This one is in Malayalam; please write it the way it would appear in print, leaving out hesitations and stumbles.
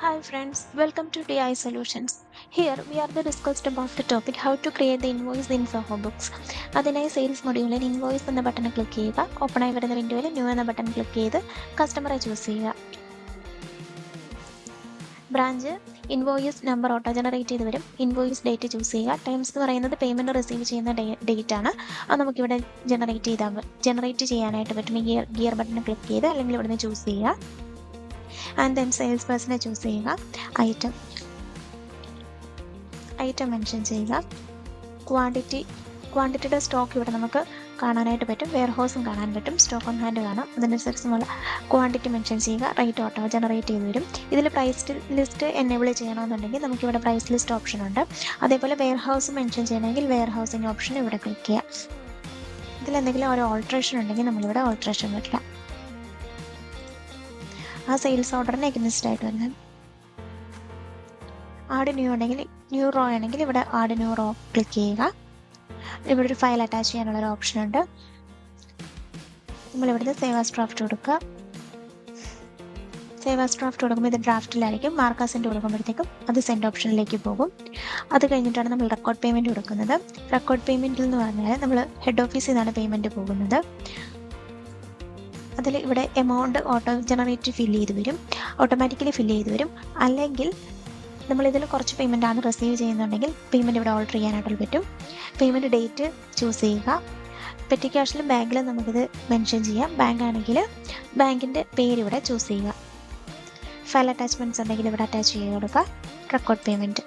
Hi friends, welcome to DI Solutions. Here we are the discussed about the topic how to create the invoice in Zoho Books. അതിനായി സെയിൽസ് മൊഡ്യൂളിൽ ഇൻവോയ്സ് എന്ന ബട്ടൺ ക്ലിക്ക് ചെയ്യുക. ഓപ്പണായി വരുന്ന വിൻഡോയിൽ ന്യൂ എന്ന ബട്ടൺ ക്ലിക്ക് ചെയ്ത് കസ്റ്റമറെ ചൂസ് ചെയ്യുക. Branch invoice number auto generate ചെയ്ത് വരും. ഇൻവോയ്സ് ഡേറ്റ് ചൂസ് ചെയ്യുക. ടൈംസ് എന്ന് പറയുന്നത് പേയ്മെന്റ് റിസീവ് ചെയ്യുന്ന ഡേറ്റ് ആണ്. അത് നമുക്കിവിടെ ജനറേറ്റ് ചെയ്യാനായിട്ട് പറ്റും. ഗിയർ ബട്ടൺ ക്ലിക്ക് ചെയ്ത് അല്ലെങ്കിൽ ഇവിടുന്ന് ചൂസ് ചെയ്യുക. ആൻഡ് ദെൻ സെയിൽസ് പേഴ്സണെ ചൂസ് ചെയ്യുക. ഐറ്റം മെൻഷൻ ചെയ്യുക. ക്വാണ്ടിറ്റിയുടെ സ്റ്റോക്ക് ഇവിടെ നമുക്ക് കാണാനായിട്ട് പറ്റും. വെയർ ഹൗസും കാണാൻ പറ്റും. സ്റ്റോക്ക് ഓൺ ഹാൻഡ് കാണാം. അതിനനുസരിച്ച് നമ്മൾ ക്വാണ്ടിറ്റി മെൻഷൻ ചെയ്യുക. റേറ്റ് ഓട്ടോ ജനറേറ്റ് ചെയ്ത് വരും. ഇതിൽ പ്രൈസ് ലിസ്റ്റ് എനേബിൾ ചെയ്യണമെന്നുണ്ടെങ്കിൽ നമുക്കിവിടെ പ്രൈസ് ലിസ്റ്റ് ഓപ്ഷൻ ഉണ്ട്. അതേപോലെ വെയർ ഹൗസ് മെൻഷൻ ചെയ്യണമെങ്കിൽ വെയർ ഹൗസിങ് ഓപ്ഷൻ ഇവിടെ ക്ലിക്ക് ചെയ്യുക. ഇതിലെന്തെങ്കിലും ഒരു ഓൾട്രേഷൻ ഉണ്ടെങ്കിൽ നമ്മളിവിടെ ഓൾട്രേഷൻ വയ്ക്കുക. ആ സെയിൽസ് ഓർഡറിന് എഗ്നിസ്റ്റ് ആയിട്ട് വരുന്നത്. ആഡ് ന്യൂ ആണെങ്കിൽ ന്യൂ റോ ആണെങ്കിൽ ഇവിടെ ആഡ് ന്യൂ റോ ക്ലിക്ക് ചെയ്യുക. ഇവിടെ ഒരു ഫയൽ അറ്റാച്ച് ചെയ്യാനുള്ള ഒരു ഓപ്ഷൻ ഉണ്ട്. നമ്മളിവിടുന്ന് സേവ് ആസ് ഡ്രാഫ്റ്റ് കൊടുക്കുക. സേവ് ആസ് ഡ്രാഫ്റ്റ് കൊടുക്കുമ്പോൾ ഇത് ഡ്രാഫ്റ്റിലായിരിക്കും. മാർക്ക് ആസ് സെൻഡ് കൊടുക്കുമ്പോഴത്തേക്കും അത് സെൻഡ് ഓപ്ഷനിലേക്ക് പോകും. അത് കഴിഞ്ഞിട്ടാണ് നമ്മൾ റെക്കോർഡ് പേയ്മെന്റ് കൊടുക്കുന്നത്. റെക്കോർഡ് പേയ്മെന്റിൽ എന്ന് പറഞ്ഞാൽ നമ്മൾ ഹെഡ് ഓഫീസിൽ നിന്നാണ് പേയ്മെന്റ് പോകുന്നത്. അതിൽ ഇവിടെ amount auto generate automatically fill ചെയ്ത് വരും. അല്ലെങ്കിൽ നമ്മളിതിൽ കുറച്ച് പേയ്മെൻ്റ് ആണ് റിസീവ് ചെയ്യുന്നുണ്ടെങ്കിൽ പേയ്മെൻറ്റ് ഇവിടെ ഓൾട്ടർ ചെയ്യാനായിട്ട് പറ്റും. പേയ്മെൻറ്റ് ഡേറ്റ് ചൂസ് ചെയ്യുക. പെറ്റി ക്യാഷിലും ബാങ്കിലും നമുക്കിത് മെൻഷൻ ചെയ്യാം. ബാങ്ക് ആണെങ്കിൽ ബാങ്കിൻ്റെ പേര് ഇവിടെ ചൂസ് ചെയ്യുക. ഫയൽ അറ്റാച്ച്മെൻറ്റ്സ് ഉണ്ടെങ്കിൽ ഇവിടെ അറ്റാച്ച് ചെയ്ത് കൊടുക്കുക. Record payment